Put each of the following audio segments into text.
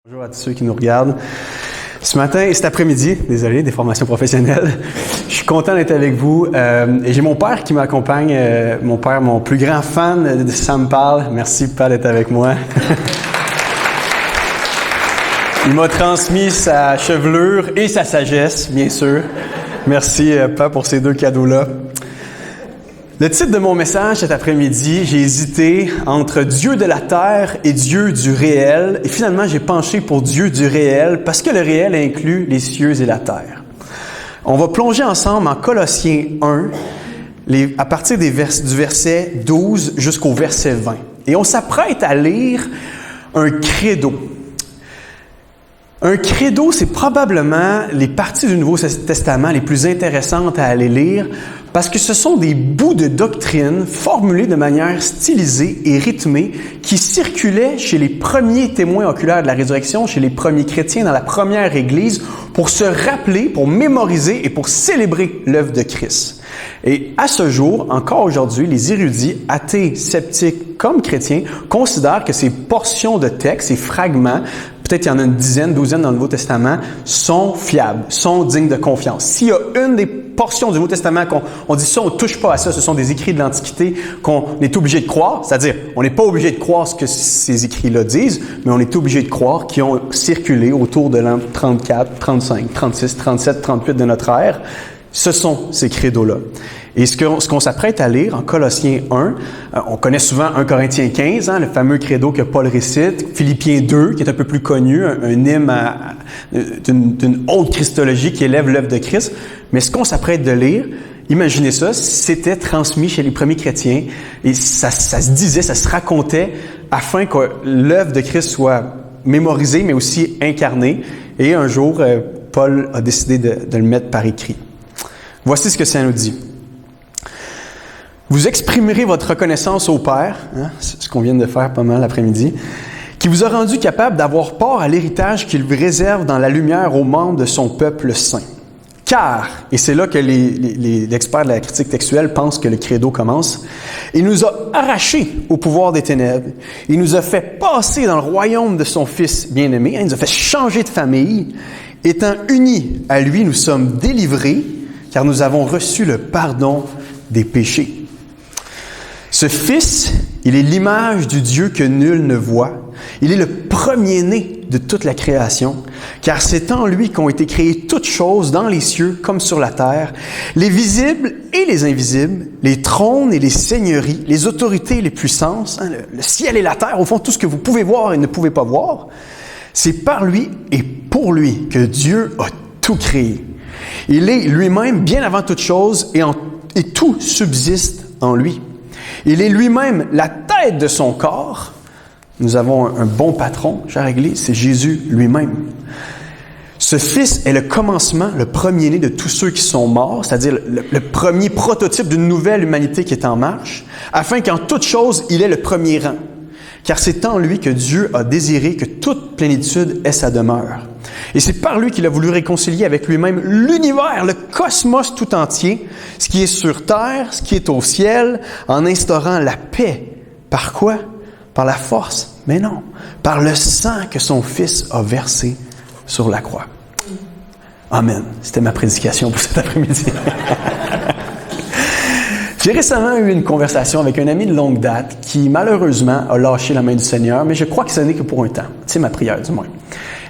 Bonjour à tous ceux qui nous regardent. Ce matin et cet après-midi, désolé, des formations professionnelles, je suis content d'être avec vous. Et j'ai mon père qui m'accompagne, mon père, mon plus grand fan de Sam Parle. Merci, papa, d'être avec moi. Il m'a transmis sa chevelure et sa sagesse, bien sûr. Merci, papa, pour ces deux cadeaux-là. Le titre de mon message cet après-midi, j'ai hésité entre Dieu de la terre et Dieu du réel. Et finalement, j'ai penché pour Dieu du réel parce que le réel inclut les cieux et la terre. On va plonger ensemble en Colossiens 1, à partir du verset 12 jusqu'au verset 20. Et on s'apprête à lire un credo. Un credo, c'est probablement les parties du Nouveau Testament les plus intéressantes à aller lire parce que ce sont des bouts de doctrine formulés de manière stylisée et rythmée qui circulaient chez les premiers témoins oculaires de la résurrection, chez les premiers chrétiens dans la première Église pour se rappeler, pour mémoriser et pour célébrer l'œuvre de Christ. Et à ce jour, encore aujourd'hui, les érudits, athées, sceptiques comme chrétiens, considèrent que ces portions de texte, ces fragments, peut-être il y en a une dizaine, douzaine dans le Nouveau Testament, sont fiables, sont dignes de confiance. S'il y a une des portions du Nouveau Testament qu'on dit ça, on ne touche pas à ça, ce sont des écrits de l'Antiquité qu'on est obligé de croire, c'est-à-dire on n'est pas obligé de croire ce que ces écrits-là disent, mais on est obligé de croire qu'ils ont circulé autour de l'an 34, 35, 36, 37, 38 de notre ère. Ce sont ces credos-là. Et ce qu'on s'apprête à lire en Colossiens 1, on connaît souvent 1 Corinthiens 15, le fameux credo que Paul récite, Philippiens 2, qui est un peu plus connu, un hymne d'une haute christologie qui élève l'œuvre de Christ. Mais ce qu'on s'apprête de lire, imaginez ça, c'était transmis chez les premiers chrétiens et ça se disait, ça se racontait afin que l'œuvre de Christ soit mémorisée, mais aussi incarnée. Et un jour, Paul a décidé de le mettre par écrit. Voici ce que ça nous dit. Vous exprimerez votre reconnaissance au Père, c'est ce qu'on vient de faire pas mal l'après-midi, qui vous a rendu capable d'avoir part à l'héritage qu'il réserve dans la lumière aux membres de son peuple saint. Car, et c'est là que les experts de la critique textuelle pensent que le credo commence, il nous a arrachés au pouvoir des ténèbres, il nous a fait passer dans le royaume de son Fils bien-aimé, il nous a fait changer de famille, étant unis à lui, nous sommes délivrés, car nous avons reçu le pardon des péchés. Ce Fils, il est l'image du Dieu que nul ne voit. Il est le premier-né de toute la création, car c'est en lui qu'ont été créées toutes choses dans les cieux comme sur la terre, les visibles et les invisibles, les trônes et les seigneuries, les autorités et les puissances, le ciel et la terre, au fond, tout ce que vous pouvez voir et ne pouvez pas voir. C'est par lui et pour lui que Dieu a tout créé. Il est lui-même bien avant toute chose et tout subsiste en lui. Il est lui-même la tête de son corps. Nous avons un bon patron, chère Église, c'est Jésus lui-même. Ce Fils est le commencement, le premier-né de tous ceux qui sont morts, c'est-à-dire le premier prototype d'une nouvelle humanité qui est en marche, afin qu'en toute chose, il ait le premier rang. Car c'est en lui que Dieu a désiré que toute plénitude ait sa demeure. Et c'est par lui qu'il a voulu réconcilier avec lui-même l'univers, le cosmos tout entier, ce qui est sur terre, ce qui est au ciel, en instaurant la paix. Par quoi? Par la force? Mais non, par le sang que son Fils a versé sur la croix. Amen. C'était ma prédication pour cet après-midi. J'ai récemment eu une conversation avec un ami de longue date qui, malheureusement, a lâché la main du Seigneur, mais je crois que ce n'est que pour un temps. C'est ma prière, du moins.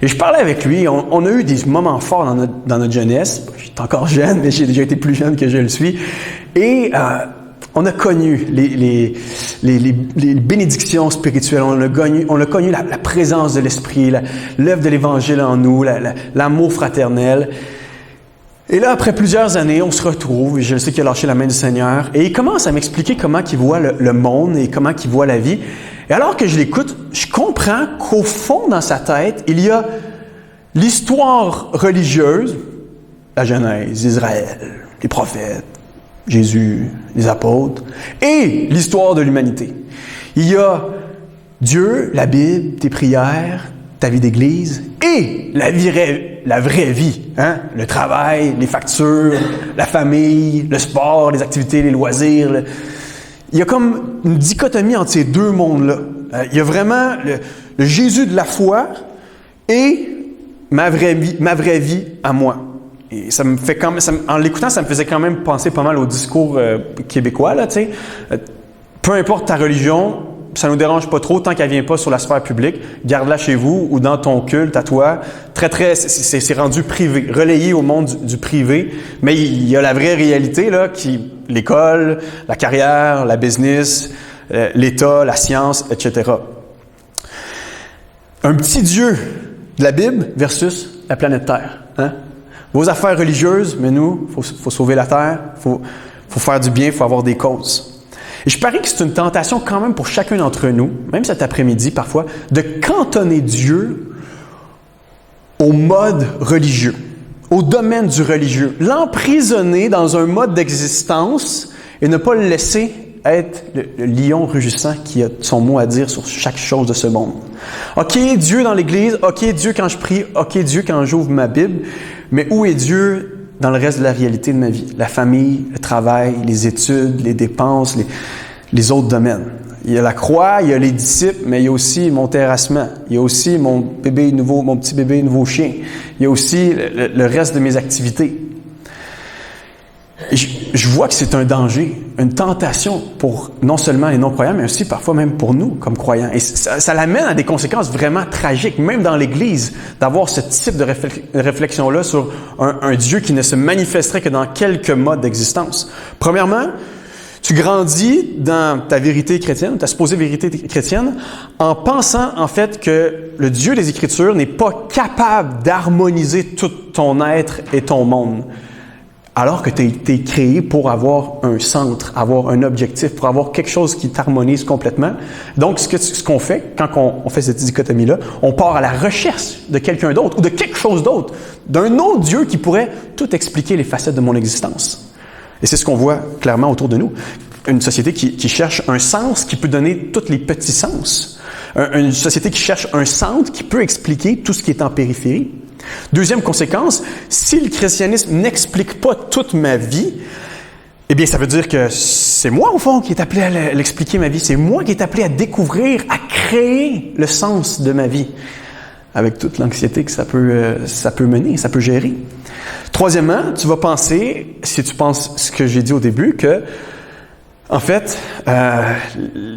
Et je parlais avec lui, on a eu des moments forts dans notre jeunesse. J'étais encore jeune, mais j'ai déjà été plus jeune que je le suis. Et on a connu les bénédictions spirituelles, on a connu la présence de l'Esprit, l'œuvre de l'Évangile en nous, l'amour fraternel. Et là, après plusieurs années, on se retrouve, et je sais qu'il a lâché la main du Seigneur, et il commence à m'expliquer comment il voit le monde et comment il voit la vie. Et alors que je l'écoute, je comprends qu'au fond, dans sa tête, il y a l'histoire religieuse, la Genèse, Israël, les prophètes, Jésus, les apôtres, et l'histoire de l'humanité. Il y a Dieu, la Bible, tes prières, ta vie d'église, et la vraie vie, le travail, les factures, la famille, le sport, les activités, les loisirs. Il y a comme une dichotomie entre ces deux mondes-là. Il y a vraiment le Jésus de la foi et ma vraie vie à moi. Et ça me fait en l'écoutant, ça me faisait quand même penser pas mal au discours québécois, là, tu sais. Peu importe ta religion, ça nous dérange pas trop tant qu'elle vient pas sur la sphère publique. Garde-la chez vous ou dans ton culte à toi. C'est rendu privé, relayé au monde du privé. Mais il y a la vraie réalité, là, l'école, la carrière, la business, l'État, la science, etc. Un petit Dieu de la Bible versus la planète Terre. Hein? Vos affaires religieuses, mais nous, faut sauver la Terre, faut faire du bien, faut avoir des causes. Et je parie que c'est une tentation quand même pour chacun d'entre nous, même cet après-midi parfois, de cantonner Dieu au mode religieux, au domaine du religieux, l'emprisonner dans un mode d'existence et ne pas le laisser être le lion rugissant qui a son mot à dire sur chaque chose de ce monde. OK, Dieu dans l'Église, OK, Dieu quand je prie, OK, Dieu quand j'ouvre ma Bible, mais où est Dieu dans le reste de la réalité de ma vie? La famille, le travail, les études, les dépenses, les autres domaines. Il y a la croix, il y a les disciples, mais il y a aussi mon terrassement. Il y a aussi mon petit bébé nouveau chien. Il y a aussi le reste de mes activités. Et je vois que c'est un danger, une tentation pour non seulement les non-croyants, mais aussi parfois même pour nous comme croyants. Et ça l'amène à des conséquences vraiment tragiques, même dans l'Église, d'avoir ce type de réflexion-là sur un Dieu qui ne se manifesterait que dans quelques modes d'existence. Premièrement, tu grandis dans ta vérité chrétienne, ta supposée vérité chrétienne, en pensant en fait que le Dieu des Écritures n'est pas capable d'harmoniser tout ton être et ton monde. Alors que tu as été créé pour avoir un centre, avoir un objectif, pour avoir quelque chose qui t'harmonise complètement. Donc, ce qu'on fait, quand on fait cette dichotomie-là, on part à la recherche de quelqu'un d'autre ou de quelque chose d'autre, d'un autre Dieu qui pourrait tout expliquer les facettes de mon existence. Et c'est ce qu'on voit clairement autour de nous. Une société qui cherche un sens qui peut donner tous les petits sens. Une société qui cherche un centre qui peut expliquer tout ce qui est en périphérie. Deuxième conséquence, si le christianisme n'explique pas toute ma vie, eh bien, ça veut dire que c'est moi, au fond, qui est appelé à l'expliquer ma vie. C'est moi qui est appelé à découvrir, à créer le sens de ma vie, avec toute l'anxiété que ça peut mener, ça peut gérer. Troisièmement, tu vas penser, si tu penses ce que j'ai dit au début, que en fait,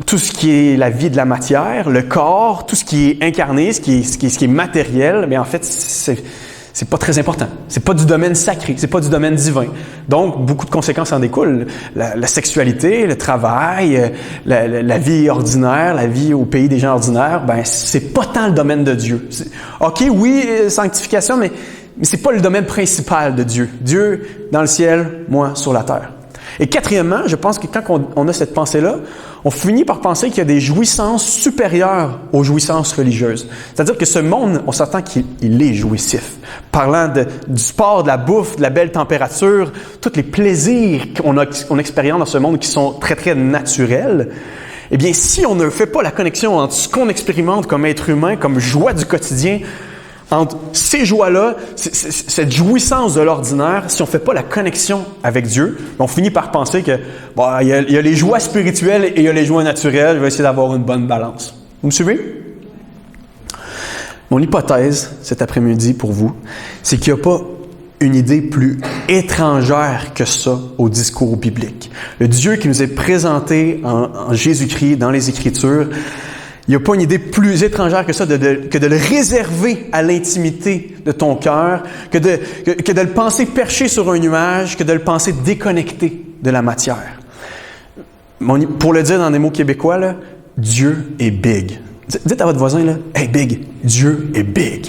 tout ce qui est la vie de la matière, le corps, tout ce qui est incarné, ce qui est matériel, mais en fait, c'est pas très important. C'est pas du domaine sacré, c'est pas du domaine divin. Donc, beaucoup de conséquences en découlent. La sexualité, le travail, la vie ordinaire, la vie au pays des gens ordinaires, ben c'est pas tant le domaine de Dieu. OK, oui, sanctification, mais c'est pas le domaine principal de Dieu. Dieu dans le ciel, moi sur la terre. Et quatrièmement, je pense que quand on a cette pensée-là, on finit par penser qu'il y a des jouissances supérieures aux jouissances religieuses. C'est-à-dire que ce monde, on s'attend qu'il est jouissif. Parlant du sport, de la bouffe, de la belle température, tous les plaisirs qu'on expérimente dans ce monde qui sont très, très naturels, eh bien, si on ne fait pas la connexion entre ce qu'on expérimente comme être humain, comme joie du quotidien, entre ces joies-là, cette jouissance de l'ordinaire, si on ne fait pas la connexion avec Dieu, on finit par penser que il y a les joies spirituelles et il y a les joies naturelles, je vais essayer d'avoir une bonne balance. Vous me suivez? Mon hypothèse cet après-midi pour vous, c'est qu'il n'y a pas une idée plus étrangère que ça au discours biblique. Le Dieu qui nous est présenté en Jésus-Christ dans les Écritures, il n'y a pas une idée plus étrangère que ça que de le réserver à l'intimité de ton cœur, que de le penser perché sur un nuage, que de le penser déconnecté de la matière. Pour le dire dans des mots québécois, là, Dieu est big. Dites à votre voisin, là, « Hey, big, Dieu est big. »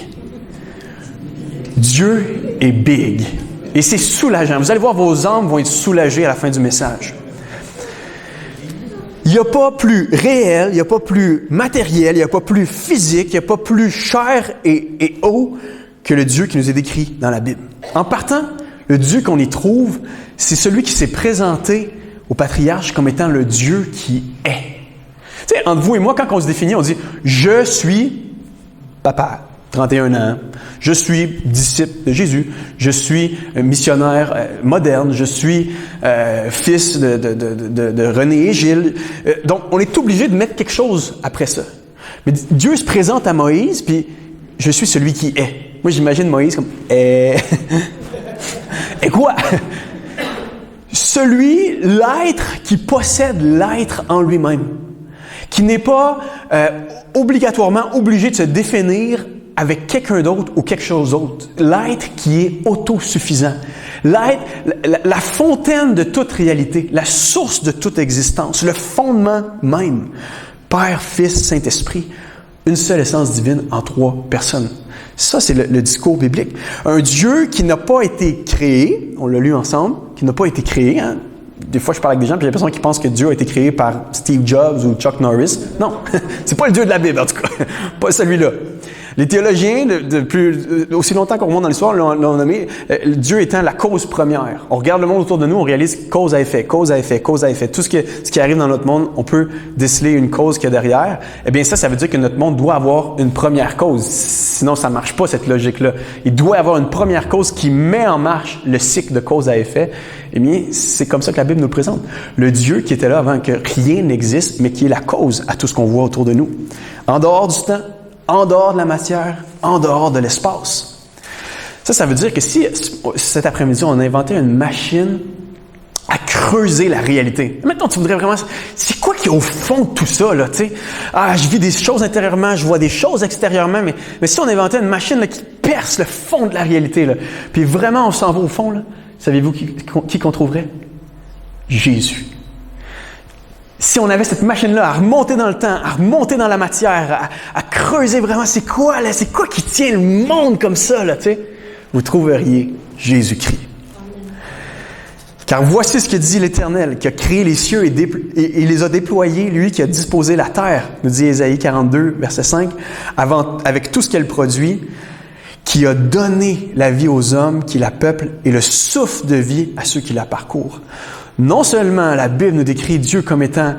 Dieu est big. Et c'est soulageant. Vous allez voir, vos âmes vont être soulagées à la fin du message. Il n'y a pas plus réel, il n'y a pas plus matériel, il n'y a pas plus physique, il n'y a pas plus cher et haut que le Dieu qui nous est décrit dans la Bible. En partant, le Dieu qu'on y trouve, c'est celui qui s'est présenté au patriarche comme étant le Dieu qui est. Tu sais, entre vous et moi, quand on se définit, on dit « Je suis papa, 31 ans, je suis disciple de Jésus, je suis missionnaire moderne, je suis fils de René et Gilles. » Donc, on est obligé de mettre quelque chose après ça. Mais Dieu se présente à Moïse, puis je suis celui qui est. Moi, j'imagine Moïse comme et quoi? Celui, l'être qui possède l'être en lui-même, qui n'est pas obligatoirement obligé de se définir avec quelqu'un d'autre ou quelque chose d'autre. L'être qui est autosuffisant. L'être, la fontaine de toute réalité, la source de toute existence, le fondement même. Père, Fils, Saint-Esprit, une seule essence divine en 3 personnes. Ça, c'est le discours biblique. Un Dieu qui n'a pas été créé, on l'a lu ensemble, qui n'a pas été créé. Hein? Des fois, je parle avec des gens, puis j'ai l'impression qu'ils pensent que Dieu a été créé par Steve Jobs ou Chuck Norris. Non, c'est pas le Dieu de la Bible, en tout cas. Pas celui-là. Les théologiens, aussi longtemps qu'on remonte dans l'histoire, l'ont nommé Dieu étant la cause première. On regarde le monde autour de nous, on réalise cause à effet, cause à effet, cause à effet. Tout ce qui arrive dans notre monde, on peut déceler une cause qu'il y a derrière. Eh bien, ça veut dire que notre monde doit avoir une première cause. Sinon, ça marche pas, cette logique-là. Il doit avoir une première cause qui met en marche le cycle de cause à effet. Eh bien, c'est comme ça que la Bible nous le présente. Le Dieu qui était là avant que rien n'existe, mais qui est la cause à tout ce qu'on voit autour de nous. En dehors du temps, en dehors de la matière, en dehors de l'espace. Ça veut dire que si cet après-midi, on inventait une machine à creuser la réalité. Maintenant, tu voudrais vraiment... C'est quoi qui est au fond de tout ça, là, tu sais? Ah, je vis des choses intérieurement, je vois des choses extérieurement, mais si on inventait une machine là, qui perce le fond de la réalité, là, puis vraiment on s'en va au fond, là, savez-vous qui qu'on trouverait? Jésus. Si on avait cette machine-là à remonter dans le temps, à remonter dans la matière, à creuser vraiment, c'est quoi qui tient le monde comme ça, là, tu sais? Vous trouveriez Jésus-Christ. Car voici ce que dit l'Éternel, qui a créé les cieux et les a déployés, lui qui a disposé la terre, nous dit Ésaïe 42, verset 5, avec tout ce qu'elle produit, qui a donné la vie aux hommes qui la peuplent et le souffle de vie à ceux qui la parcourent. Non seulement la Bible nous décrit Dieu comme étant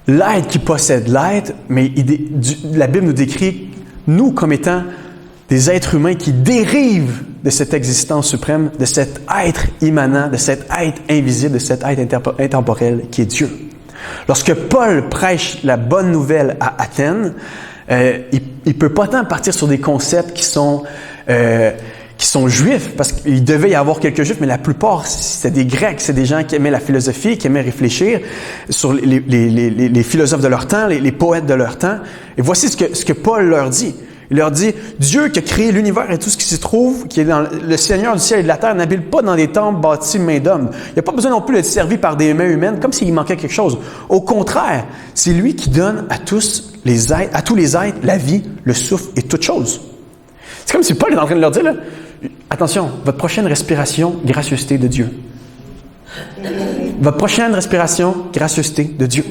l'être qui possède l'être, mais la Bible nous décrit nous comme étant des êtres humains qui dérivent de cette existence suprême, de cet être immanent, de cet être invisible, de cet être intemporel qui est Dieu. Lorsque Paul prêche la bonne nouvelle à Athènes, il peut pas tant partir sur des concepts qui sont juifs, parce qu'il devait y avoir quelques juifs, mais la plupart, c'était des Grecs, c'est des gens qui aimaient la philosophie, qui aimaient réfléchir sur les philosophes de leur temps, les poètes de leur temps. Et voici ce que Paul leur dit. Il leur dit, Dieu qui a créé l'univers et tout ce qui s'y trouve, qui est dans le Seigneur du ciel et de la terre, n'habite pas dans des temples bâtis main d'homme. Il n'y a pas besoin non plus d'être servi par des mains humaines, comme s'il manquait quelque chose. Au contraire, c'est lui qui donne à tous les êtres la vie, le souffle et toute chose. C'est comme si Paul est en train de leur dire, là, attention, votre prochaine respiration, gracieuseté de Dieu. Votre prochaine respiration, gracieuseté de Dieu.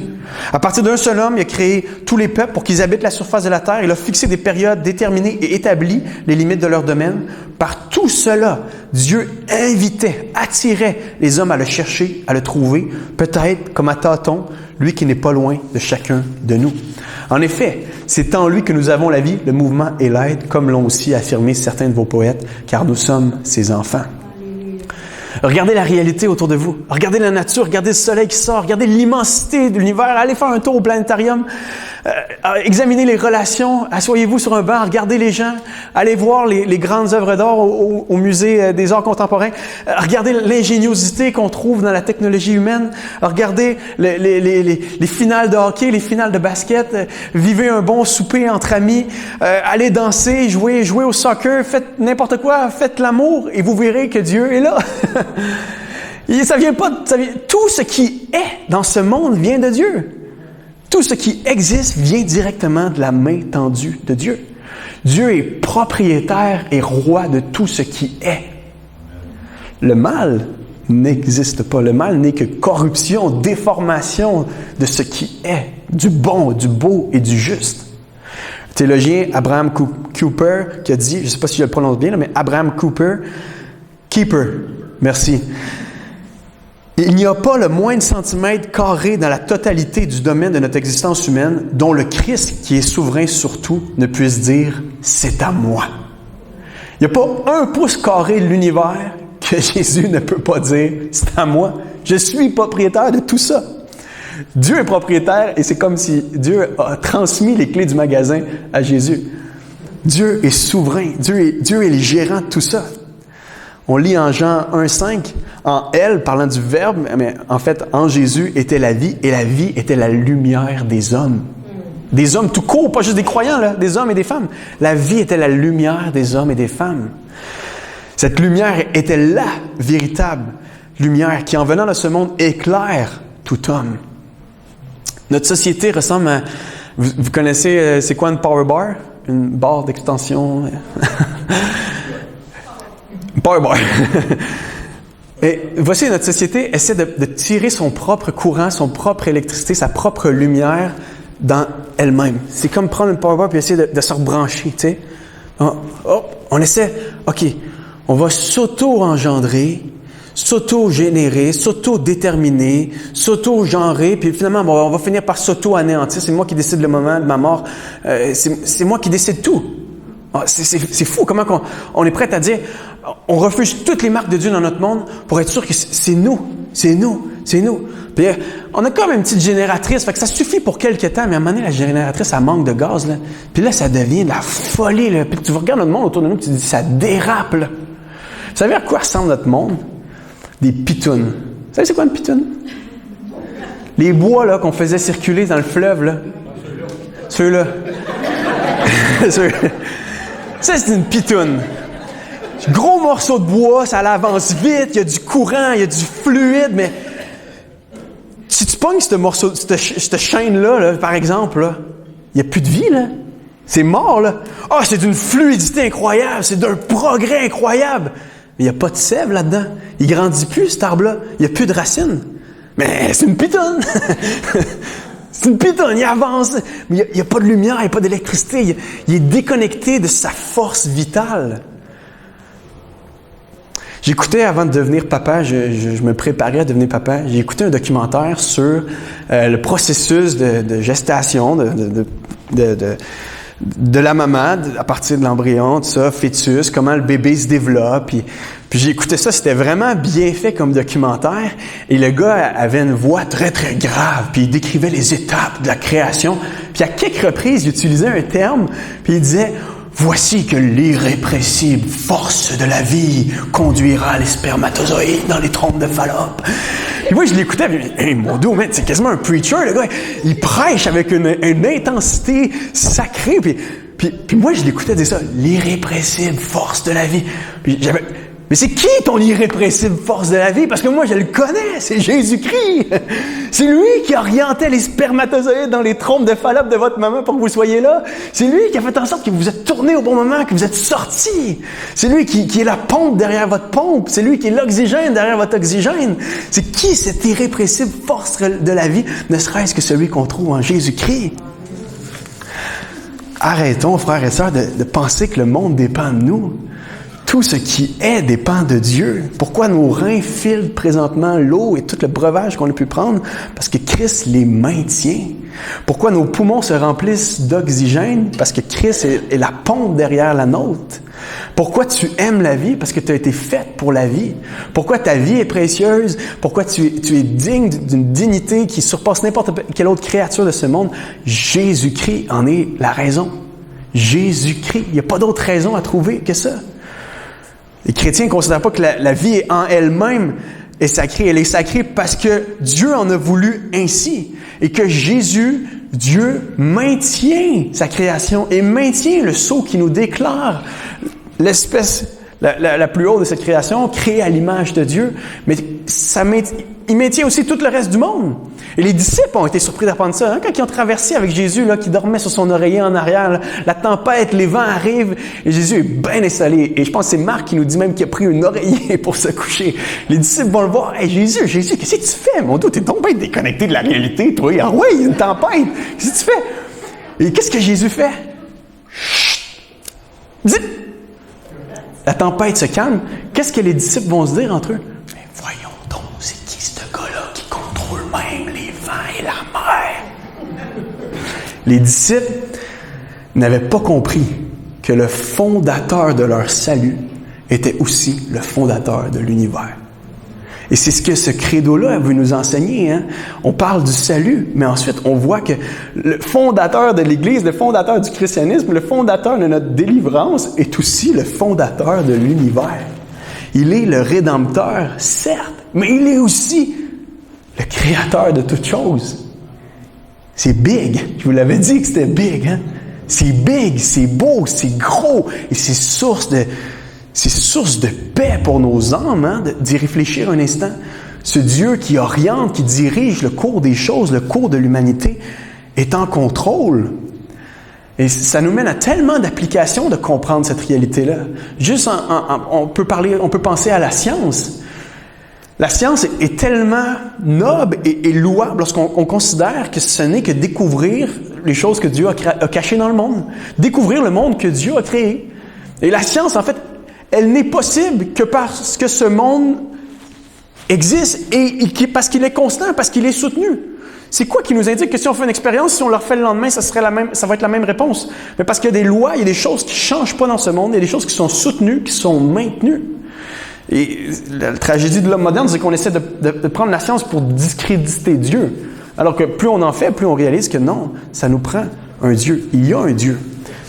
À partir d'un seul homme, il a créé tous les peuples pour qu'ils habitent la surface de la terre. Il a fixé des périodes déterminées et établi les limites de leur domaine. Par tout cela, Dieu invitait, attirait les hommes à le chercher, à le trouver, peut-être comme à tâtons, lui qui n'est pas loin de chacun de nous. En effet, c'est en lui que nous avons la vie, le mouvement et l'aide, comme l'ont aussi affirmé certains de vos poètes, car nous sommes ses enfants. Regardez la réalité autour de vous. Regardez la nature, regardez le soleil qui sort, regardez l'immensité de l'univers. Allez faire un tour au planétarium. Examinez les relations. Asseyez-vous sur un banc, regardez les gens. Allez voir les grandes œuvres d'art au musée des arts contemporains. Regardez l'ingéniosité qu'on trouve dans la technologie humaine. Regardez les finales de hockey, les finales de basket. Vivez un bon souper entre amis. Allez danser, jouez au soccer, faites n'importe quoi, faites l'amour et vous verrez que Dieu est là. Tout ce qui est dans ce monde vient de Dieu. Tout ce qui existe vient directement de la main tendue de Dieu. Dieu est propriétaire et roi de tout ce qui est. Le mal n'existe pas. Le mal n'est que corruption, déformation de ce qui est, du bon, du beau et du juste. Le théologien Abraham Cooper qui a dit, je ne sais pas si je le prononce bien, mais Abraham Keeper, merci. Il n'y a pas le moindre centimètre carré dans la totalité du domaine de notre existence humaine dont le Christ, qui est souverain sur tout, ne puisse dire « c'est à moi ». Il n'y a pas un pouce carré de l'univers que Jésus ne peut pas dire « c'est à moi ». Je suis propriétaire de tout ça. Dieu est propriétaire et c'est comme si Dieu a transmis les clés du magasin à Jésus. Dieu est souverain. Dieu est le gérant de tout ça. On lit en Jean 1,5, en elle, parlant du Verbe, mais en fait, en Jésus était la vie, et la vie était la lumière des hommes. Des hommes tout court, pas juste des croyants, là, des hommes et des femmes. La vie était la lumière des hommes et des femmes. Cette lumière était la véritable lumière qui, en venant de ce monde, éclaire tout homme. Notre société ressemble à... Vous connaissez, c'est quoi une power bar? Une barre d'extension? Power bar. Et voici, notre société essaie de tirer son propre courant, son propre électricité, sa propre lumière dans elle-même. C'est comme prendre une power bar et essayer de se rebrancher, tu sais. On essaie, OK, on va s'auto-engendrer, s'auto-générer, s'auto-déterminer, s'auto-genrer, puis finalement, on va finir par s'auto-anéantir. C'est moi qui décide le moment de ma mort. C'est moi qui décide tout. C'est fou comment on est prêt à dire, on refuse toutes les marques de Dieu dans notre monde pour être sûr que c'est nous. Puis on a comme une petite génératrice, fait que ça suffit pour quelques temps, mais à un moment donné, la génératrice, ça manque de gaz, là. Puis là, ça devient de la folie, là. Puis tu regardes notre monde autour de nous, puis tu te dis, ça dérape, là. Vous savez à quoi ressemble notre monde? Des pitounes. Vous savez c'est quoi une pitoune? Les bois, là, qu'on faisait circuler dans le fleuve, là. Ceux-là. Ça, c'est une pitoune. Gros morceau de bois, ça avance vite, il y a du courant, il y a du fluide, mais si tu pognes ce morceau, cette chaîne-là, là, par exemple, là, il n'y a plus de vie, là. C'est mort, là. Ah, c'est d'une fluidité incroyable, c'est d'un progrès incroyable. Mais il n'y a pas de sève là-dedans. Il grandit plus, cet arbre-là. Il n'y a plus de racines. Mais c'est une pitonne. C'est une pitonne, il avance. Mais il n'y a pas de lumière, il n'y a pas d'électricité. Il est déconnecté de sa force vitale. J'écoutais, avant de devenir papa, je me préparais à devenir papa, j'ai écouté un documentaire sur le processus de gestation de la maman, à partir de l'embryon, tout ça, fœtus, comment le bébé se développe. Puis j'ai écouté ça, c'était vraiment bien fait comme documentaire. Et le gars avait une voix très, très grave, puis il décrivait les étapes de la création. Puis à quelques reprises, il utilisait un terme, puis il disait... Voici que l'irrépressible force de la vie conduira les spermatozoïdes dans les trompes de Fallope. Et moi, je l'écoutais, hey, mon Dieu, c'est quasiment un preacher, le gars. Il prêche avec une intensité sacrée. Puis moi, je l'écoutais dire ça, l'irrépressible force de la vie. Puis mais c'est qui ton irrépressible force de la vie? Parce que moi, je le connais, c'est Jésus-Christ. C'est lui qui orientait les spermatozoïdes dans les trompes de Fallope de votre maman pour que vous soyez là. C'est lui qui a fait en sorte que vous êtes tournés au bon moment, que vous êtes sortis. C'est lui qui est la pompe derrière votre pompe. C'est lui qui est l'oxygène derrière votre oxygène. C'est qui cette irrépressible force de la vie, ne serait-ce que celui qu'on trouve en Jésus-Christ? Arrêtons, frères et sœurs, de penser que le monde dépend de nous. Tout ce qui est dépend de Dieu. Pourquoi nos reins filent présentement l'eau et tout le breuvage qu'on a pu prendre? Parce que Christ les maintient. Pourquoi nos poumons se remplissent d'oxygène? Parce que Christ est la pompe derrière la nôtre. Pourquoi tu aimes la vie? Parce que tu as été faite pour la vie. Pourquoi ta vie est précieuse? Pourquoi tu es digne d'une dignité qui surpasse n'importe quelle autre créature de ce monde? Jésus-Christ en est la raison. Jésus-Christ. Il n'y a pas d'autre raison à trouver que ça. Les chrétiens ne considèrent pas que la vie en elle-même est sacrée. Elle est sacrée parce que Dieu en a voulu ainsi. Et que Jésus, Dieu, maintient sa création et maintient le sceau qui nous déclare l'espèce la plus haute de cette création, créée à l'image de Dieu. Mais il maintient aussi tout le reste du monde. Et les disciples ont été surpris d'apprendre ça. Hein? Quand ils ont traversé avec Jésus, là, qui dormait sur son oreiller en arrière, là, la tempête, les vents arrivent, et Jésus est bien installé. Et je pense que c'est Marc qui nous dit même qu'il a pris un oreiller pour se coucher. Les disciples vont le voir. Hey, Jésus, qu'est-ce que tu fais? Mon Dieu, t'es donc bien déconnecté de la réalité, toi. Ah ouais, il y a une tempête. Qu'est-ce que tu fais? Et qu'est-ce que Jésus fait? Chut! Dis! La tempête se calme. Qu'est-ce que les disciples vont se dire entre eux? Mais voyons donc, c'est qui ce gars-là qui contrôle même les vents et la mer? Les disciples n'avaient pas compris que le fondateur de leur salut était aussi le fondateur de l'univers. Et c'est ce que ce credo-là veut nous enseigner. Hein? On parle du salut, mais ensuite on voit que le fondateur de l'Église, le fondateur du christianisme, le fondateur de notre délivrance est aussi le fondateur de l'univers. Il est le Rédempteur, certes, mais il est aussi le Créateur de toutes choses. C'est big. Je vous l'avais dit que c'était big. Hein? C'est big, c'est beau, c'est gros, et c'est source de paix pour nos âmes, hein, d'y réfléchir un instant. Ce Dieu qui oriente, qui dirige le cours des choses, le cours de l'humanité, est en contrôle. Et ça nous mène à tellement d'applications de comprendre cette réalité-là. Juste, on peut penser à la science. La science est tellement noble et louable lorsqu'on considère que ce n'est que découvrir les choses que Dieu a cachées dans le monde. Découvrir le monde que Dieu a créé. Et la science, en fait, elle n'est possible que parce que ce monde existe et parce qu'il est constant, parce qu'il est soutenu. C'est quoi qui nous indique que si on fait une expérience, si on le refait le lendemain, ça va être la même réponse? Mais parce qu'il y a des lois, il y a des choses qui ne changent pas dans ce monde, il y a des choses qui sont soutenues, qui sont maintenues. Et la tragédie de l'homme moderne, c'est qu'on essaie de prendre la science pour discréditer Dieu. Alors que plus on en fait, plus on réalise que non, ça nous prend un Dieu. Il y a un Dieu.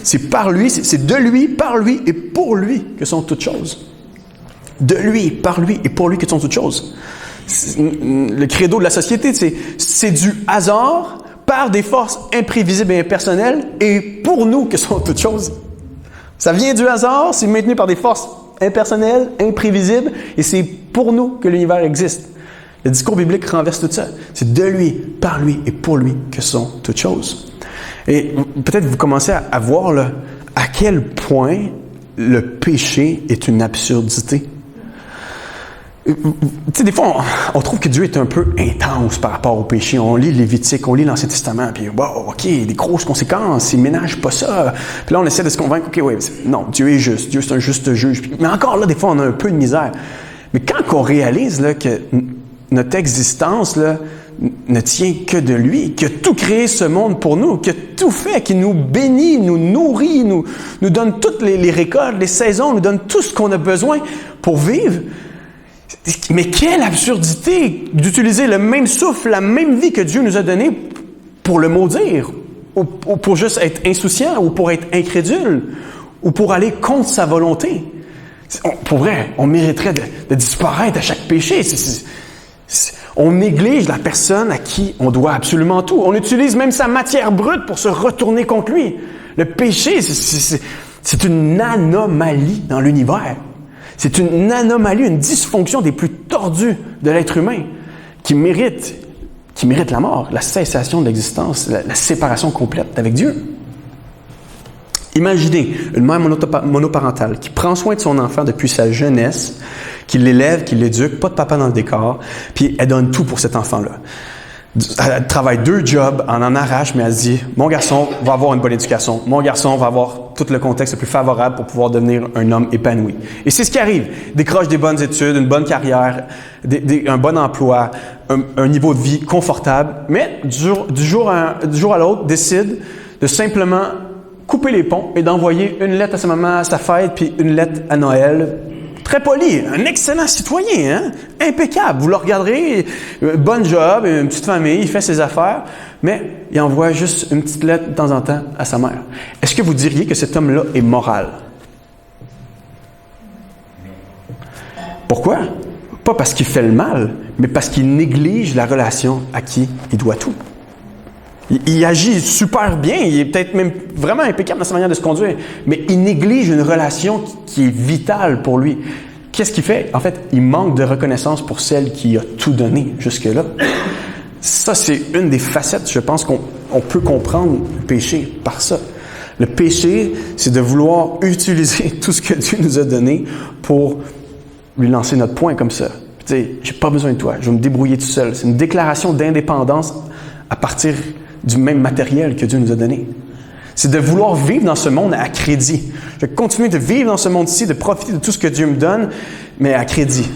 C'est par lui, c'est de lui, par lui et pour lui que sont toutes choses. De lui, par lui et pour lui que sont toutes choses. Le credo de la société, c'est du hasard par des forces imprévisibles et impersonnelles et pour nous que sont toutes choses. Ça vient du hasard, c'est maintenu par des forces impersonnelles, imprévisibles et c'est pour nous que l'univers existe. Le discours biblique renverse tout ça. C'est de lui, par lui et pour lui que sont toutes choses. Et peut-être vous commencez à voir là, à quel point le péché est une absurdité. Tu sais, des fois, on trouve que Dieu est un peu intense par rapport au péché. On lit Lévitique, on lit l'Ancien Testament, puis wow, OK, des grosses conséquences, il ménage pas ça. Puis là, on essaie de se convaincre, OK, oui, non, Dieu est juste, Dieu c'est un juste juge. Mais encore là, des fois, on a un peu de misère. Mais quand on réalise là, que notre existence là, ne tient que de lui, qui a tout créé ce monde pour nous, qui a tout fait, qui nous bénit, nous nourrit, nous donne toutes les récoltes, les saisons, nous donne tout ce qu'on a besoin pour vivre. Mais quelle absurdité d'utiliser le même souffle, la même vie que Dieu nous a donnée pour le maudire, ou pour juste être insouciant, ou pour être incrédule, ou pour aller contre sa volonté. Pour vrai, on mériterait de disparaître à chaque péché. On néglige la personne à qui on doit absolument tout. On utilise même sa matière brute pour se retourner contre lui. Le péché, c'est une anomalie dans l'univers. C'est une anomalie, une dysfonction des plus tordues de l'être humain qui mérite la mort, la cessation de l'existence, la séparation complète avec Dieu. Imaginez une mère monoparentale qui prend soin de son enfant depuis sa jeunesse, qui l'élève, qui l'éduque, pas de papa dans le décor, puis elle donne tout pour cet enfant-là. Elle travaille 2 jobs, elle en arrache, mais elle se dit, mon garçon va avoir une bonne éducation, mon garçon va avoir tout le contexte le plus favorable pour pouvoir devenir un homme épanoui. Et c'est ce qui arrive. Décroche des bonnes études, une bonne carrière, un bon emploi, un niveau de vie confortable, mais du jour à l'autre, décide de simplement couper les ponts et d'envoyer une lettre à sa maman à sa fête, puis une lettre à Noël. Très poli, un excellent citoyen, hein? Impeccable. Vous le regarderez, bon job, une petite famille, il fait ses affaires, mais il envoie juste une petite lettre de temps en temps à sa mère. Est-ce que vous diriez que cet homme-là est moral? Pourquoi? Pas parce qu'il fait le mal, mais parce qu'il néglige la relation à qui il doit tout. Il agit super bien, il est peut-être même vraiment impeccable dans sa manière de se conduire, mais il néglige une relation qui est vitale pour lui. Qu'est-ce qu'il fait? En fait, il manque de reconnaissance pour celle qui a tout donné jusque-là. Ça, c'est une des facettes, je pense, qu'on peut comprendre le péché par ça. Le péché, c'est de vouloir utiliser tout ce que Dieu nous a donné pour lui lancer notre poing comme ça. Tu sais, j'ai pas besoin de toi, je vais me débrouiller tout seul. C'est une déclaration d'indépendance à partir du même matériel que Dieu nous a donné. C'est de vouloir vivre dans ce monde à crédit. Je vais continuer de vivre dans ce monde-ci, de profiter de tout ce que Dieu me donne, mais à crédit.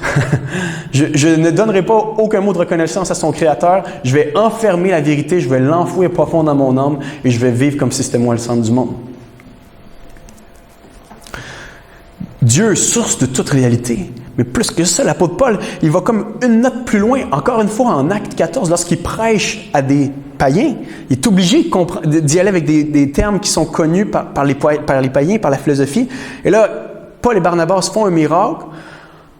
je ne donnerai pas aucun mot de reconnaissance à son Créateur. Je vais enfermer la vérité, je vais l'enfouir profond dans mon âme et je vais vivre comme si c'était moi le centre du monde. Dieu est source de toute réalité, Mais plus que ça, l'apôtre Paul, il va comme une note plus loin. Encore une fois, en Acte 14, lorsqu'il prêche à des païens, il est obligé d'y aller avec des termes qui sont connus par les païens, par la philosophie. Et là, Paul et Barnabas font un miracle.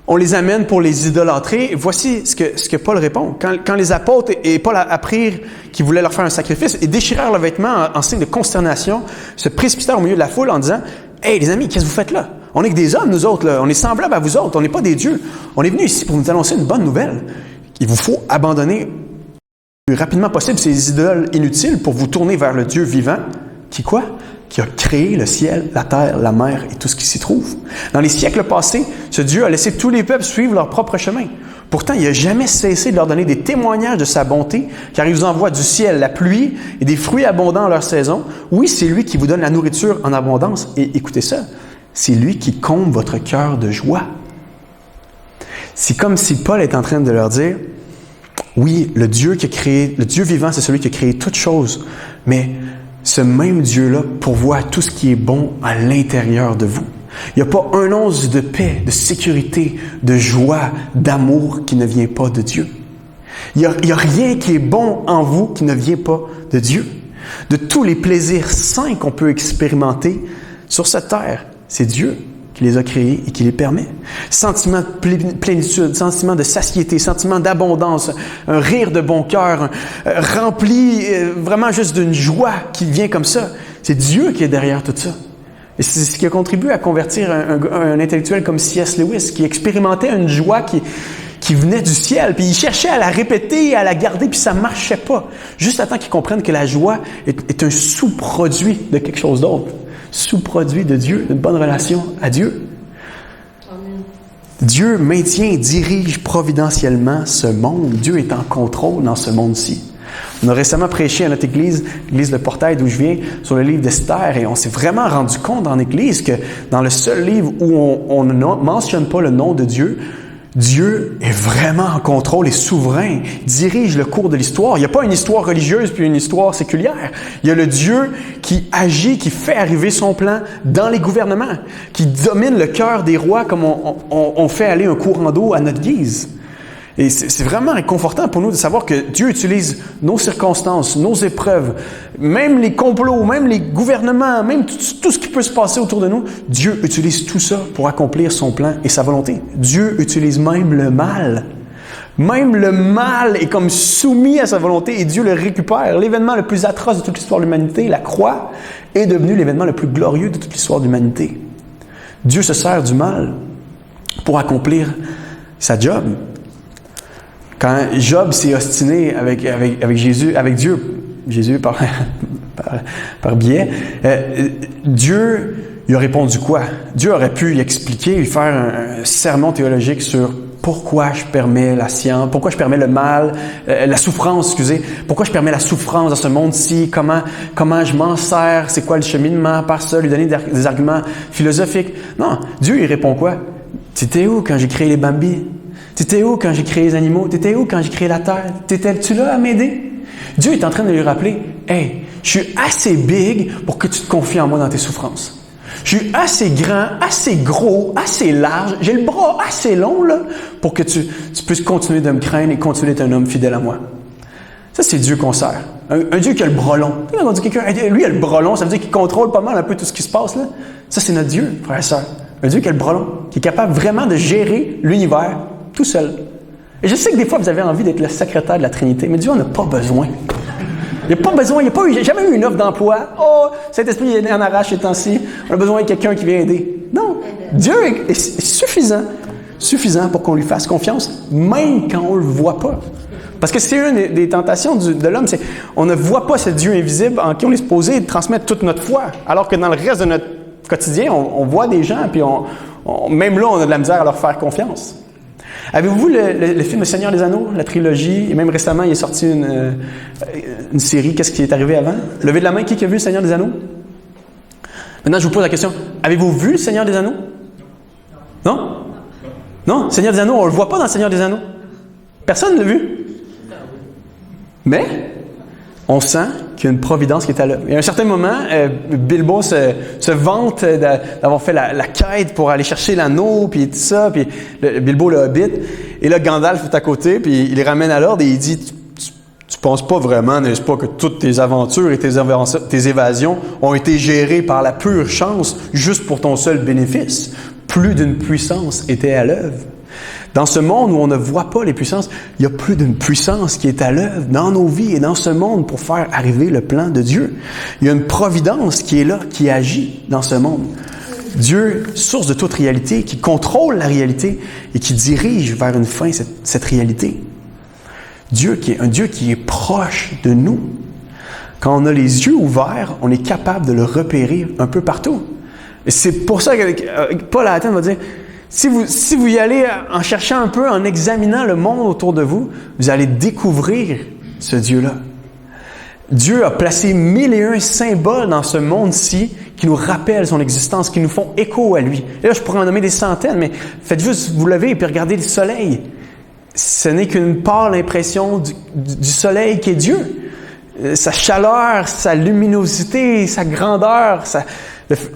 On les amène pour les idolâtrer. Voici ce que Paul répond. Quand les apôtres et Paul apprirent qu'ils voulaient leur faire un sacrifice, ils déchirèrent leurs vêtements en signe de consternation, se précipitèrent au milieu de la foule en disant « Hey, les amis, qu'est-ce que vous faites là? On est que des hommes, nous autres. Là. On est semblables à vous autres. On n'est pas des dieux. On est venus ici pour vous annoncer une bonne nouvelle. Il vous faut abandonner le plus rapidement possible ces idoles inutiles pour vous tourner vers le Dieu vivant. Qui quoi? Qui a créé le ciel, la terre, la mer et tout ce qui s'y trouve. Dans les siècles passés, ce Dieu a laissé tous les peuples suivre leur propre chemin. Pourtant, il n'a jamais cessé de leur donner des témoignages de sa bonté, car il vous envoie du ciel la pluie et des fruits abondants en leur saison. Oui, c'est lui qui vous donne la nourriture en abondance. Et écoutez ça, c'est lui qui comble votre cœur de joie. C'est comme si Paul est en train de leur dire, oui, le Dieu vivant, c'est celui qui a créé toutes choses, mais ce même Dieu-là pourvoit tout ce qui est bon à l'intérieur de vous. Il n'y a pas un once de paix, de sécurité, de joie, d'amour qui ne vient pas de Dieu. Il n'y a rien qui est bon en vous qui ne vient pas de Dieu. De tous les plaisirs sains qu'on peut expérimenter sur cette terre, c'est Dieu qui les a créés et qui les permet. Sentiment de plénitude, sentiment de satiété, sentiment d'abondance, un rire de bon cœur, rempli vraiment juste d'une joie qui vient comme ça. C'est Dieu qui est derrière tout ça. Et c'est ce qui a contribué à convertir un intellectuel comme C.S. Lewis, qui expérimentait une joie qui venait du ciel, puis il cherchait à la répéter, à la garder, puis ça marchait pas. Juste à temps qu'il comprenne que la joie est un sous-produit de quelque chose d'autre. Sous-produit de Dieu, d'une bonne relation à Dieu. Amen. Dieu maintient et dirige providentiellement ce monde. Dieu est en contrôle dans ce monde-ci. On a récemment prêché à notre église, l'église de Portail d'où je viens, sur le livre d'Esther, et on s'est vraiment rendu compte dans l'église que dans le seul livre où on ne mentionne pas le nom de Dieu, Dieu est vraiment en contrôle et souverain, dirige le cours de l'histoire. Il n'y a pas une histoire religieuse puis une histoire séculière. Il y a le Dieu qui agit, qui fait arriver son plan dans les gouvernements, qui domine le cœur des rois comme on fait aller un courant d'eau à notre guise. Et c'est vraiment réconfortant pour nous de savoir que Dieu utilise nos circonstances, nos épreuves, même les complots, même les gouvernements, même tout ce qui peut se passer autour de nous. Dieu utilise tout ça pour accomplir son plan et sa volonté. Dieu utilise même le mal. Même le mal est comme soumis à sa volonté et Dieu le récupère. L'événement le plus atroce de toute l'histoire de l'humanité, la croix, est devenu l'événement le plus glorieux de toute l'histoire de l'humanité. Dieu se sert du mal pour accomplir sa job. Quand Job s'est ostiné avec Jésus, avec Dieu, Jésus par biais, Dieu lui a répondu quoi? Dieu aurait pu lui expliquer, lui faire un sermon théologique sur pourquoi je permets la science, pourquoi je permets le mal, la souffrance, excusez, pourquoi je permets la souffrance dans ce monde-ci, comment je m'en sers, c'est quoi le cheminement par ça, lui donner des arguments philosophiques. Non, Dieu il répond quoi? T'étais où quand j'ai créé les Bambis? T'étais où quand j'ai créé les animaux? T'étais où quand j'ai créé la terre? T'étais-tu là à m'aider? Dieu est en train de lui rappeler, « Hey, je suis assez big pour que tu te confies en moi dans tes souffrances. Je suis assez grand, assez gros, assez large, j'ai le bras assez long là, pour que tu puisses continuer de me craindre et continuer d'être un homme fidèle à moi. » Ça, c'est Dieu qu'on sert. Un Dieu qui a le bras long. Quand on dit quelqu'un, lui, il a le bras long, ça veut dire qu'il contrôle pas mal un peu tout ce qui se passe là. Ça, c'est notre Dieu, frère et sœur. Un Dieu qui a le bras long, qui est capable vraiment de gérer l'univers tout seul. Et je sais que des fois, vous avez envie d'être le secrétaire de la Trinité, mais Dieu n'en a pas besoin. Il n'y a pas besoin, il n'y a jamais eu une offre d'emploi. « Oh, Saint-Esprit est en arrache ces temps-ci, on a besoin de quelqu'un qui vient aider. » Non, Dieu est suffisant pour qu'on lui fasse confiance, même quand on ne le voit pas. Parce que c'est une des tentations de l'homme, c'est on ne voit pas ce Dieu invisible en qui on est supposé transmettre toute notre foi, alors que dans le reste de notre quotidien, on voit des gens, puis même là, on a de la misère à leur faire confiance. Avez-vous vu le film Le Seigneur des Anneaux, la trilogie? Et même récemment, il est sorti une série. Qu'est-ce qui est arrivé avant? Levez de la main, qui a vu Le Seigneur des Anneaux? Maintenant, je vous pose la question. Avez-vous vu Le Seigneur des Anneaux? Non? Non? Le Seigneur des Anneaux, on ne le voit pas dans Le Seigneur des Anneaux. Personne ne l'a vu. Mais, on sent qu'il y a une providence qui est à l'œuvre. Et à un certain moment, Bilbo se vante d'avoir fait la quête pour aller chercher l'anneau, puis tout ça, puis Bilbo le hobbit. Et là, Gandalf est à côté, puis il les ramène à l'ordre et il dit « Tu penses pas vraiment, n'est-ce pas, que toutes tes aventures et tes évasions ont été gérées par la pure chance, juste pour ton seul bénéfice? Plus d'une puissance était à l'œuvre. » Dans ce monde où on ne voit pas les puissances, il y a plus d'une puissance qui est à l'œuvre dans nos vies et dans ce monde pour faire arriver le plan de Dieu. Il y a une providence qui est là, qui agit dans ce monde. Dieu, source de toute réalité, qui contrôle la réalité et qui dirige vers une fin cette réalité. Dieu qui est un Dieu qui est proche de nous. Quand on a les yeux ouverts, on est capable de le repérer un peu partout. Et c'est pour ça que Paul à Athènes va dire, si vous y allez en cherchant un peu, en examinant le monde autour de vous, vous allez découvrir ce Dieu-là. Dieu a placé 1001 symboles dans ce monde-ci qui nous rappellent son existence, qui nous font écho à lui. Et là, je pourrais en nommer des centaines, mais faites juste vous lever et puis regardez le soleil. Ce n'est qu'une part l'impression du soleil qui est Dieu. Sa chaleur, sa luminosité, sa grandeur,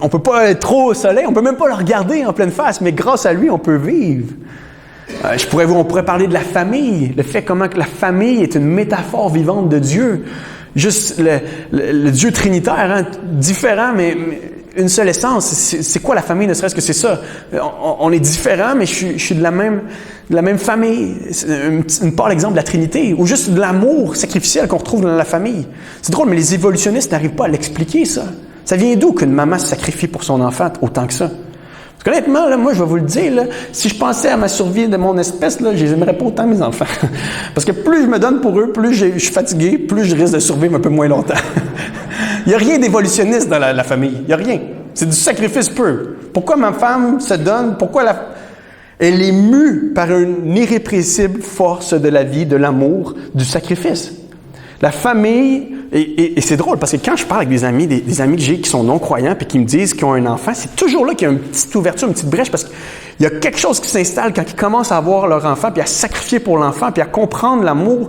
on peut pas être trop au soleil, on peut même pas le regarder en pleine face, mais grâce à lui, on peut vivre. On pourrait parler de la famille, le fait comment que la famille est une métaphore vivante de Dieu. Juste le Dieu trinitaire, hein, différent, mais une seule essence. C'est quoi la famille, ne serait-ce que c'est ça? On est différents, mais je suis de la même famille. Une part l'exemple de la Trinité, ou juste de l'amour sacrificiel qu'on retrouve dans la famille. C'est drôle, mais les évolutionnistes n'arrivent pas à l'expliquer, ça. Ça vient d'où qu'une maman se sacrifie pour son enfant autant que ça? Parce qu'honnêtement, là, moi, je vais vous le dire, là, si je pensais à ma survie de mon espèce, là, je les aimerais pas autant, mes enfants. Parce que plus je me donne pour eux, plus je suis fatigué, plus je risque de survivre un peu moins longtemps. Il n'y a rien d'évolutionniste dans la famille. Il n'y a rien. C'est du sacrifice pur. Pourquoi ma femme se donne? Elle est mue par une irrépressible force de la vie, de l'amour, du sacrifice. La famille, et c'est drôle, parce que quand je parle avec des amis que j'ai qui sont non-croyants puis qui me disent qu'ils ont un enfant, c'est toujours là qu'il y a une petite ouverture, une petite brèche, parce qu'il y a quelque chose qui s'installe quand ils commencent à avoir leur enfant, puis à sacrifier pour l'enfant, puis à comprendre l'amour.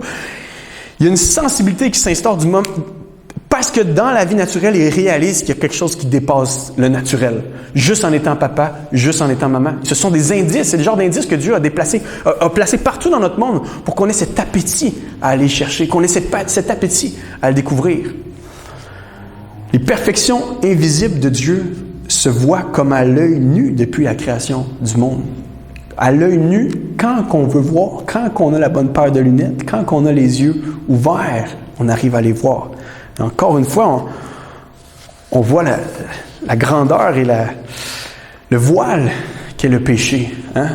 Il y a une sensibilité qui s'instaure du moment, parce que dans la vie naturelle, ils réalisent qu'il y a quelque chose qui dépasse le naturel. Juste en étant papa, juste en étant maman. Ce sont des indices, c'est le genre d'indices que Dieu a placé partout dans notre monde pour qu'on ait cet appétit à aller chercher, qu'on ait cet appétit à le découvrir. Les perfections invisibles de Dieu se voient comme à l'œil nu depuis la création du monde. À l'œil nu, quand on veut voir, quand on a la bonne paire de lunettes, quand on a les yeux ouverts, on arrive à les voir. Et encore une fois, on voit la grandeur et le voile qu'est le péché. Hein?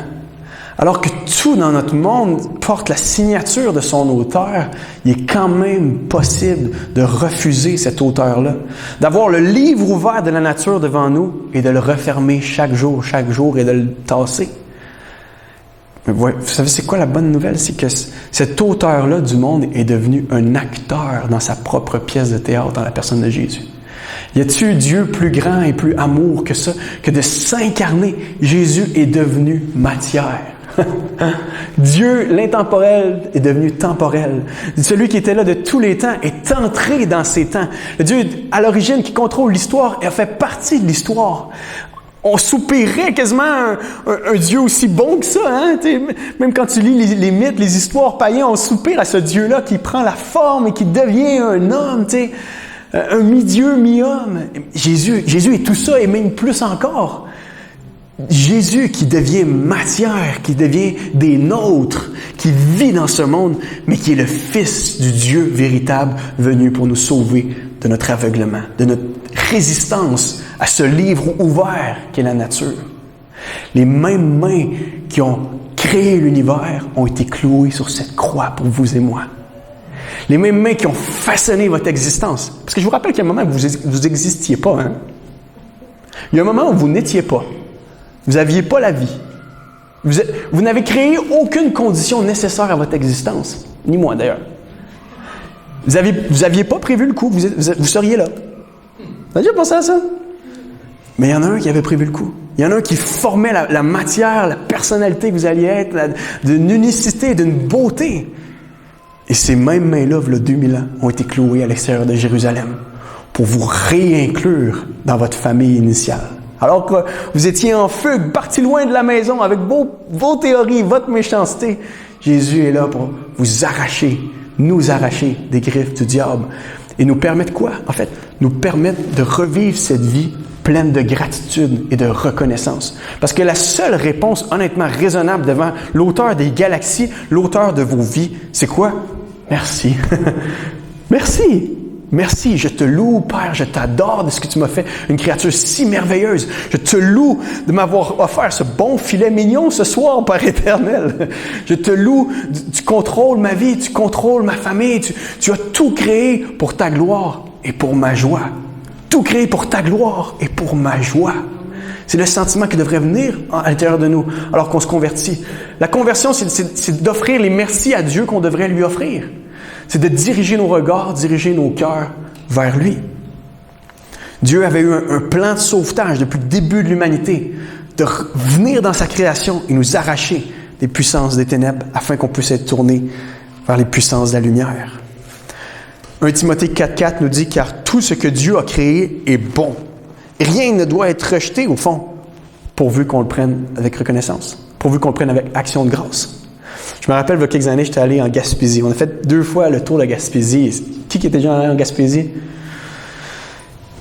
Alors que tout dans notre monde porte la signature de son auteur, il est quand même possible de refuser cette auteur-là. D'avoir le livre ouvert de la nature devant nous et de le refermer chaque jour et de le tasser. Mais vous savez, c'est quoi la bonne nouvelle? C'est que cet auteur-là du monde est devenu un acteur dans sa propre pièce de théâtre dans la personne de Jésus. Y a-t-il Dieu plus grand et plus amour que ça, que de s'incarner? Jésus est devenu matière. Dieu, l'intemporel, est devenu temporel. Celui qui était là de tous les temps est entré dans ces temps. Le Dieu, à l'origine, qui contrôle l'histoire, et a fait partie de l'histoire. On soupirait quasiment un Dieu aussi bon que ça. Hein? Même quand tu lis les mythes, les histoires païens, on soupire à ce Dieu-là qui prend la forme et qui devient un homme, un mi-dieu, mi-homme. Jésus est tout ça et même plus encore. Jésus qui devient matière, qui devient des nôtres, qui vit dans ce monde, mais qui est le Fils du Dieu véritable venu pour nous sauver de notre aveuglement, de notre résistance à ce livre ouvert qu'est la nature. Les mêmes mains qui ont créé l'univers ont été clouées sur cette croix pour vous et moi. Les mêmes mains qui ont façonné votre existence. Parce que je vous rappelle qu'il y a un moment où vous n'existiez pas. Hein? Il y a un moment où vous n'étiez pas. Vous n'aviez pas la vie. Vous n'avez créé aucune condition nécessaire à votre existence. Ni moi d'ailleurs. Vous n'aviez pas prévu le coup. Vous seriez là. Vous avez déjà pensé à ça? Mais il y en a un qui avait prévu le coup. Il y en a un qui formait la matière, la personnalité que vous alliez être, d'une unicité, d'une beauté. Et ces mêmes mains-là, il y a 2000 ans, ont été clouées à l'extérieur de Jérusalem pour vous réinclure dans votre famille initiale. Alors que vous étiez en fugue, partis loin de la maison avec vos théories, votre méchanceté, Jésus est là pour vous arracher, nous arracher des griffes du diable. Et nous permettre quoi? En fait, nous permettre de revivre cette vie pleine de gratitude et de reconnaissance. Parce que la seule réponse honnêtement raisonnable devant l'auteur des galaxies, l'auteur de vos vies, c'est quoi? Merci. Merci. Merci. Je te loue, Père. Je t'adore de ce que tu m'as fait. Une créature si merveilleuse. Je te loue de m'avoir offert ce bon filet mignon ce soir, Père éternel. Je te loue. Tu contrôles ma vie. Tu contrôles ma famille. Tu as tout créé pour ta gloire et pour ma joie. Tout créé pour ta gloire et pour ma joie. C'est le sentiment qui devrait venir à l'intérieur de nous alors qu'on se convertit. La conversion, c'est d'offrir les merci à Dieu qu'on devrait lui offrir. C'est de diriger nos regards, diriger nos cœurs vers lui. Dieu avait eu un plan de sauvetage depuis le début de l'humanité, de venir dans sa création et nous arracher des puissances des ténèbres afin qu'on puisse être tourné vers les puissances de la lumière. 1 Timothée 4,4 nous dit « Car tout ce que Dieu a créé est bon. Rien ne doit être rejeté au fond, pourvu qu'on le prenne avec reconnaissance, pourvu qu'on le prenne avec action de grâce. » Je me rappelle, il y a quelques années, j'étais allé en Gaspésie. On a fait 2 fois le tour de Gaspésie. Qui était déjà allé en Gaspésie?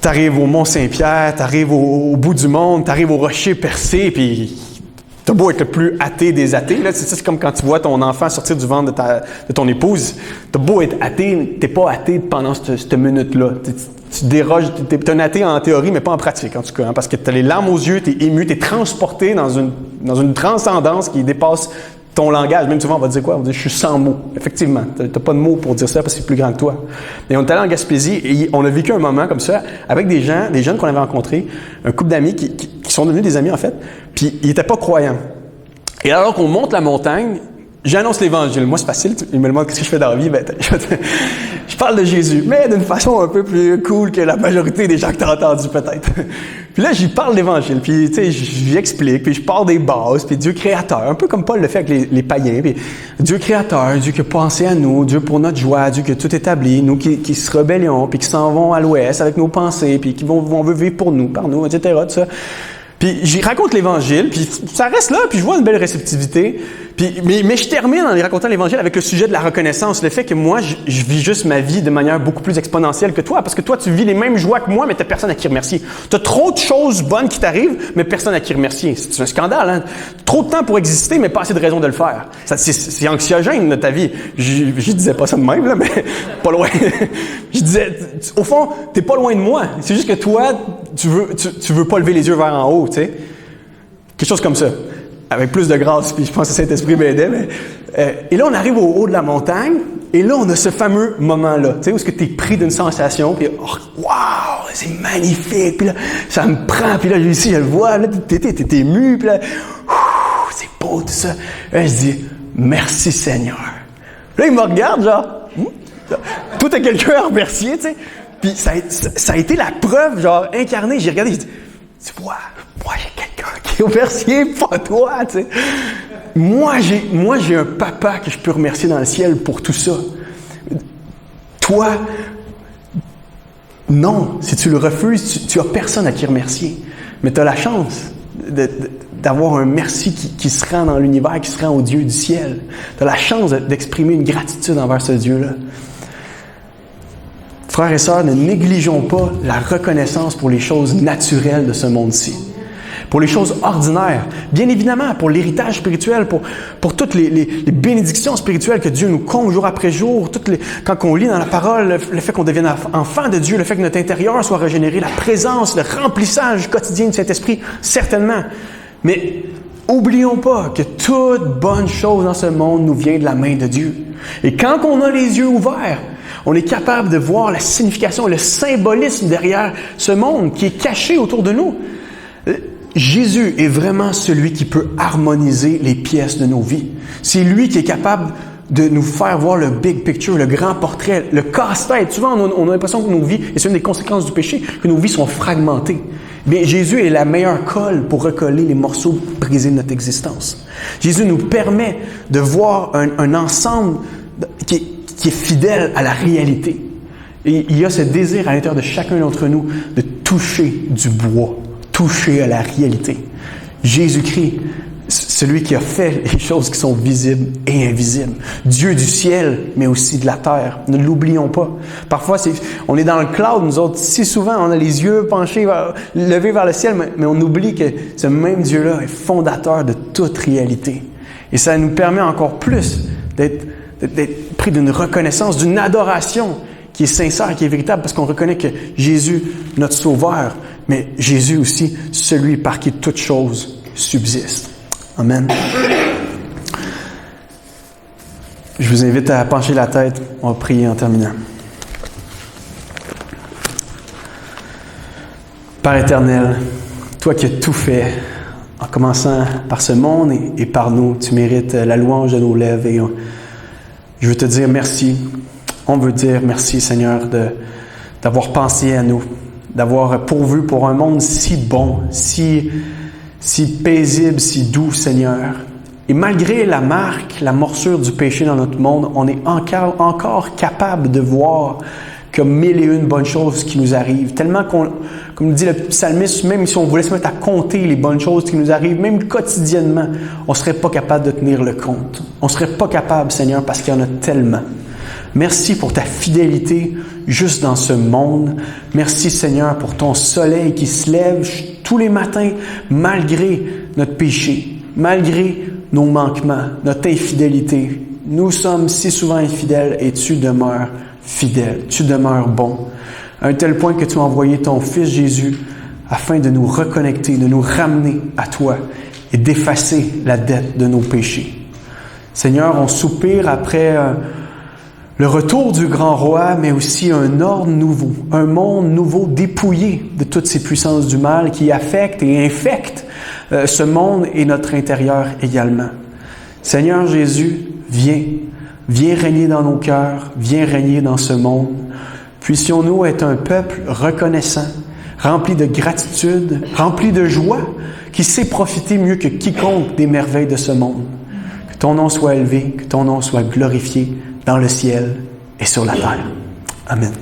Tu arrives au Mont-Saint-Pierre, tu arrives au bout du monde, tu arrives au rocher percé, puis t'as beau être le plus athée des athées. Là, c'est comme quand tu vois ton enfant sortir du ventre de ton épouse. T'as beau être athée, t'es pas athée pendant cette minute-là. Tu déroges, t'es un athée en théorie, mais pas en pratique, en tout cas. Hein, parce que t'as les larmes aux yeux, t'es ému, t'es transporté dans une transcendance qui dépasse ton langage. Même souvent, on va dire quoi? On va dire « je suis sans mots ». Effectivement, tu n'as pas de mots pour dire ça parce que c'est plus grand que toi. Et on est allé en Gaspésie et on a vécu un moment comme ça avec des jeunes qu'on avait rencontrés, un couple d'amis qui sont devenus des amis en fait, puis ils n'étaient pas croyants. Et alors qu'on monte la montagne, j'annonce l'Évangile. Moi, c'est facile. Ils me demandent qu'est-ce que je fais dans la vie. Ben, je parle de Jésus, mais d'une façon un peu plus cool que la majorité des gens que tu as entendus peut-être. Puis là, j'y parle l'Évangile, puis tu sais, j'y explique, puis je parle des bases, puis Dieu créateur, un peu comme Paul le fait avec les païens. Puis Dieu créateur, Dieu qui a pensé à nous, Dieu pour notre joie, Dieu qui a tout établi, nous qui se rébellions, puis qui s'en vont à l'ouest avec nos pensées, puis qui vont vivre pour nous, par nous, etc. Tout ça. Puis j'y raconte l'Évangile, puis ça reste là, puis je vois une belle réceptivité. Mais je termine en y racontant l'Évangile avec le sujet de la reconnaissance, le fait que moi, je vis juste ma vie de manière beaucoup plus exponentielle que toi, parce que toi, tu vis les mêmes joies que moi, mais t'as personne à qui remercier. T'as trop de choses bonnes qui t'arrivent, mais personne à qui remercier. C'est un scandale, hein? Trop de temps pour exister, mais pas assez de raisons de le faire. C'est anxiogène de ta vie. Je disais pas ça de même, là, mais pas loin. Je disais, au fond, t'es pas loin de moi. C'est juste que toi, tu veux pas lever les yeux vers en haut, tu sais. Quelque chose comme ça. Avec plus de grâce, puis je pense que Saint-Esprit m'aidait. Et là, on arrive au haut de la montagne, et là, on a ce fameux moment-là, tu sais, où est-ce que tu es pris d'une sensation, puis oh, wow, c'est magnifique, puis là, ça me prend, puis là, ici, je le vois, là, t'es ému, puis là, c'est beau tout ça. Là, je dis, merci Seigneur. Là, il me regarde, genre, toi, t'as quelqu'un à remercier, tu sais. Puis ça a été la preuve, genre, incarnée. J'ai regardé, j'ai dit, tu vois, moi, j'ai quelqu'un qui est remercié, pas toi, tu sais. Moi, j'ai un papa que je peux remercier dans le ciel pour tout ça. Toi, non. Si tu le refuses, tu as personne à qui remercier. Mais tu as la chance d'avoir un merci qui se rend dans l'univers, qui se rend au Dieu du ciel. Tu as la chance d'exprimer une gratitude envers ce Dieu-là. Frères et sœurs, ne négligeons pas la reconnaissance pour les choses naturelles de ce monde-ci. Pour les choses ordinaires. Bien évidemment, pour l'héritage spirituel, pour toutes les bénédictions spirituelles que Dieu nous comble jour après jour, quand on lit dans la parole, le fait qu'on devienne enfant de Dieu, le fait que notre intérieur soit régénéré, la présence, le remplissage quotidien du Saint-Esprit, certainement. Mais oublions pas que toute bonne chose dans ce monde nous vient de la main de Dieu. Et quand on a les yeux ouverts, on est capable de voir la signification, le symbolisme derrière ce monde qui est caché autour de nous. Jésus est vraiment celui qui peut harmoniser les pièces de nos vies. C'est lui qui est capable de nous faire voir le big picture, le grand portrait, le casse-tête. Souvent, on a l'impression que nos vies, et c'est une des conséquences du péché, que nos vies sont fragmentées. Mais Jésus est la meilleure colle pour recoller les morceaux brisés de notre existence. Jésus nous permet de voir un ensemble qui qui est fidèle à la réalité. Et il y a ce désir à l'intérieur de chacun d'entre nous de toucher du bois, toucher à la réalité. Jésus-Christ, celui qui a fait les choses qui sont visibles et invisibles. Dieu du ciel, mais aussi de la terre. Ne l'oublions pas. Parfois, on est dans le cloud, nous autres, si souvent, on a les yeux penchés, levés vers le ciel, mais on oublie que ce même Dieu-là est fondateur de toute réalité. Et ça nous permet encore plus d'être pris d'une reconnaissance, d'une adoration qui est sincère, qui est véritable, parce qu'on reconnaît que Jésus, notre Sauveur, mais Jésus aussi, celui par qui toute chose subsiste. Amen. Je vous invite à pencher la tête. On va prier en terminant. Père éternel, toi qui as tout fait, en commençant par ce monde et par nous, tu mérites la louange de nos lèvres. Et je veux te dire merci. On veut dire merci, Seigneur, d'avoir pensé à nous, d'avoir pourvu pour un monde si bon, si paisible, si doux, Seigneur. Et malgré la marque, la morsure du péché dans notre monde, on est encore capable de voir qu'il y a 1001 bonnes choses qui nous arrivent. Tellement comme dit le psalmiste, même si on voulait se mettre à compter les bonnes choses qui nous arrivent, même quotidiennement, on ne serait pas capable de tenir le compte. On ne serait pas capable, Seigneur, parce qu'il y en a tellement. Merci pour ta fidélité juste dans ce monde. Merci, Seigneur, pour ton soleil qui se lève tous les matins malgré notre péché, malgré nos manquements, notre infidélité. Nous sommes si souvent infidèles et tu demeures fidèle, tu demeures bon. À un tel point que tu as envoyé ton Fils Jésus afin de nous reconnecter, de nous ramener à toi et d'effacer la dette de nos péchés. Seigneur, on soupire après le retour du grand roi, mais aussi un ordre nouveau, un monde nouveau dépouillé de toutes ces puissances du mal qui affectent et infectent ce monde et notre intérieur également. Seigneur Jésus, viens régner dans nos cœurs, viens régner dans ce monde. Puissions-nous être un peuple reconnaissant, rempli de gratitude, rempli de joie, qui sait profiter mieux que quiconque des merveilles de ce monde. Que ton nom soit élevé, que ton nom soit glorifié dans le ciel et sur la terre. Amen.